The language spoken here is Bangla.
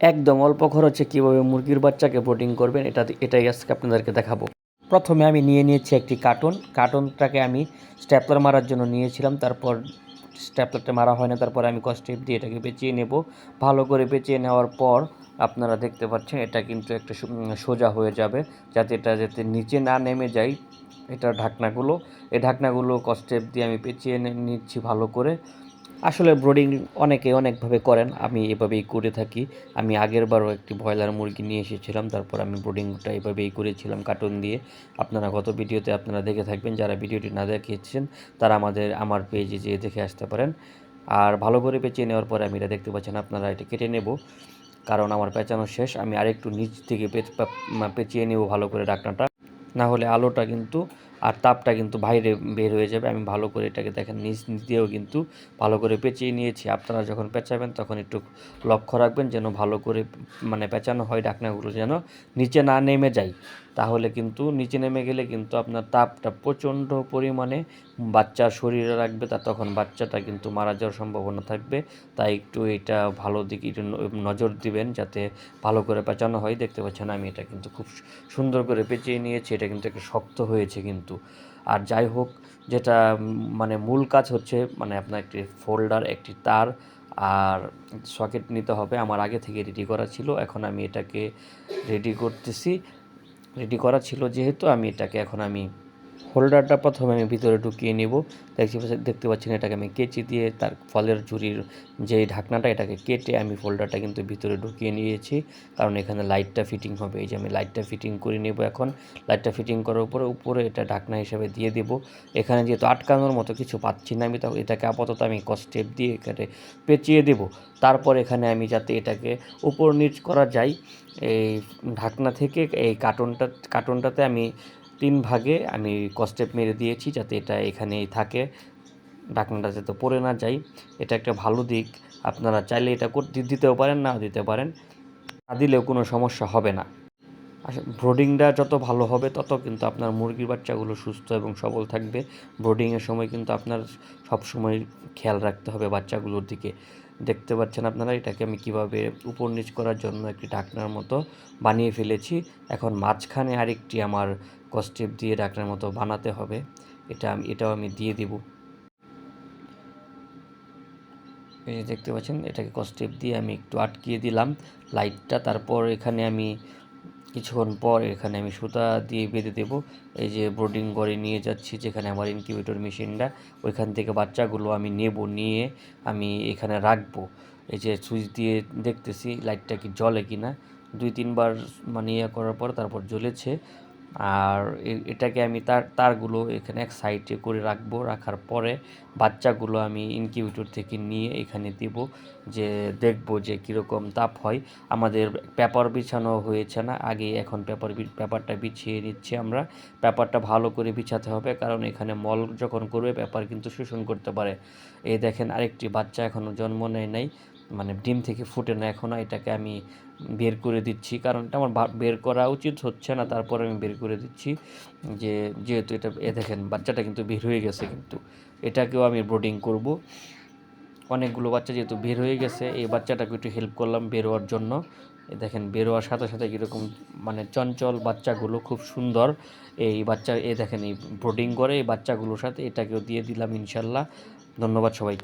একদম অল্প খরচে কীভাবে মুরগির বাচ্চাকে ব্রুডিং করবেন এটাই আজকে আপনাদেরকে দেখাবো। প্রথমে আমি নিয়েছি একটি কার্টনটাকে আমি স্ট্যাপলার মারার জন্য নিয়েছিলাম। তারপর স্ট্যাপলারটা মারা হয় না, তারপরে আমি কস্টেপ দিয়ে এটাকে পেঁচিয়ে নেব। ভালো করে পেঁচিয়ে নেওয়ার পর আপনারা দেখতে পাচ্ছেন এটা কিন্তু একটা সোজা হয়ে যাবে, যাতে নিচে না নেমে যায়। এই ঢাকনাগুলো কস্টেপ দিয়ে আমি পেঁচিয়ে নিচ্ছি ভালো করে। আসলে ব্রোডিং অনেকে অনেকভাবে করেন, আমি এভাবেই করে থাকি। আমি আগেরবারও একটি ব্রয়লার মুরগি নিয়ে এসেছিলাম, তারপর আমি ব্রোডিংটা এভাবেই করেছিলাম কার্টন দিয়ে। আপনারা গত ভিডিওতে আপনারা দেখে থাকবেন, যারা ভিডিওটি না দেখেছেন তারা আমার পেজে যেয়ে দেখে আসতে পারেন। আর ভালো করে পেঁচিয়ে নেওয়ার পরে আমি এটা দেখতে পাচ্ছেন, আপনারা এটা কেটে নেব, কারণ আমার পেঁচানো শেষ। আমি আরেকটু নিচ থেকে পেঁচিয়ে নেব ভালো করে ঢাকনাটা, না হলে আলোটা কিন্তু আর তাপটা কিন্তু বাইরে বের হয়ে যাবে। আমি ভালো করে এটাকে দেখেন নিচ দিয়েও কিন্তু ভালো করে পেঁচিয়ে নিয়েছি। আপনারা যখন পেঁচাবেন তখন একটু লক্ষ্য রাখবেন যেন ভালো করে পেঁচানো হয়, ঢাকনাগুলো যেন নিচে না নেমে যায়। তাহলে কিন্তু নিচে নেমে গেলে কিন্তু আপনার তাপটা প্রচণ্ড পরিমাণে বাচ্চার শরীরে লাগবে, তখন বাচ্চাটা কিন্তু মারা যাওয়ার সম্ভাবনা থাকবে। তাই একটু এটা ভালো দিকে একটু নজর দিবেন যাতে ভালো করে পেঁচানো হয়। দেখতে পাচ্ছেন আমি এটা কিন্তু খুব সুন্দর করে পেঁচিয়ে নিয়েছি। এটা কিন্তু একটু শক্ত হয়েছে কিন্তু। আর যাই হোক, যেটা মূল কাজ হচ্ছে আপনার একটি ফোল্ডার, একটি তার আর সকেট নিতে হবে। আমার আগে থেকে রেডি করা ছিল, এখন আমি এটাকে রেডি করা ছিল যেহেতু আমি এটাকে এখন হোল্ডারটা প্রথমে আমি ভিতরে ঢুকিয়ে নেব। দেখতে পাচ্ছেন এটাকে আমি কেচি দিয়ে তার ফলের ঝুড়ির যে ঢাকনাটা এটাকে কেটে আমি ফোল্ডারটা কিন্তু ভিতরে ঢুকিয়ে নিয়েছি, কারণ এখানে লাইটটা ফিটিং হবে। এই যে আমি লাইটটা ফিটিং করে নেব এখন। লাইটটা ফিটিং করার উপরে এটা ঢাকনা হিসেবে দিয়ে দেব। এখানে যেহেতু আটকানোর মতো কিছু পাচ্ছি না আমি, এটাকে আপাতত আমি কস্টেপ দিয়ে এখানে পেঁচিয়ে দেব। তারপর এখানে আমি যাতে এটাকে উপর নিচ করা যায়, এই ঢাকনা থেকে এই কার্টনটাতে আমি 3 ভাগে আমি কস্টেপ মেরে দিয়েছি যাতে এটা এখানেই থাকে, ঢাকনাটা যাতে পড়ে না যায়। এটা একটা ভালো দিক। আপনারা চাইলে এটা দিতেও পারেন, নাও দিতে পারেন, না দিলেও কোনো সমস্যা হবে না। আসলে ব্রোডিংটা যত ভালো হবে তত কিন্তু আপনার মুরগির বাচ্চাগুলো সুস্থ এবং সবল থাকবে। ব্রোডিংয়ের সময় কিন্তু আপনার সবসময় খেয়াল রাখতে হবে বাচ্চাগুলোর দিকে। দেখতে পাচ্ছেন আপনারা এটাকে আমি কীভাবে উপর নিচ করার জন্য একটি ঢাকনার মতো বানিয়ে ফেলেছি। এখন মাঝখানে আরেকটি আমার কস্টেপ দিয়ে ঢাকনার মতো বানাতে হবে। এটাও আমি দিয়ে দিব। এই যে দেখতে পাচ্ছেন এটাকে কস্টেপ দিয়ে আমি একটু আটকিয়ে দিলাম লাইটটা। তারপর এখানে আমি কিছুক্ষণ পর এখানে আমি সুতা দিয়ে বেঁধে দেব। এই যে ব্রোডিং করে নিয়ে যাচ্ছি যেখানে আমার ইনকিউবেটর মেশিনটা, ওইখান থেকে বাচ্চাগুলো আমি নিয়ে আমি এখানে রাখবো। এই যে সুইচ দিয়ে দেখতেছি লাইটটা কি জ্বলে কি না, 2-3 বার ইয়ে করার পর তারপর জ্বলেছে। আর এটাকে আমি তারগুলো এখানে এক সাইডে করে রাখার পরে বাচ্চাগুলো আমি ইনকিউবেটর থেকে নিয়ে এখানে দিব, যে দেখব যে কীরকম তাপ হয়। আমাদের পেপার বিছানো হয়েছে না আগে, এখন পেপারটা বিছিয়ে নিচ্ছি আমরা। পেপারটা ভালো করে বিছাতে হবে, কারণ এখানে মল যখন করবে পেপার কিন্তু শোষণ করতে পারে। এই দেখেন আরেকটি বাচ্চা এখনও জন্ম নেয় নাই, ডিম থেকে ফুটে না এখনও। এটাকে আমি বের করে দিচ্ছি, কারণ এটা আমার বের করা উচিত হচ্ছে না, তারপর আমি বের করে দিচ্ছি। যেহেতু এটা দেখেন বাচ্চাটা কিন্তু বের হয়ে গেছে, কিন্তু এটাকেও আমি ব্রোডিং করব। অনেকগুলো বাচ্চা যেহেতু বের হয়ে গেছে, এই বাচ্চাটাকে একটু হেল্প করলাম বের হওয়ার জন্য। দেখেন বের হওয়ার সাথে সাথে কীরকম চঞ্চল বাচ্চাগুলো, খুব সুন্দর এই বাচ্চা। দেখেন এই ব্রোডিং করে এই বাচ্চাগুলোর সাথে এটাকেও দিয়ে দিলাম ইনশাল্লাহ। ধন্যবাদ সবাইকে।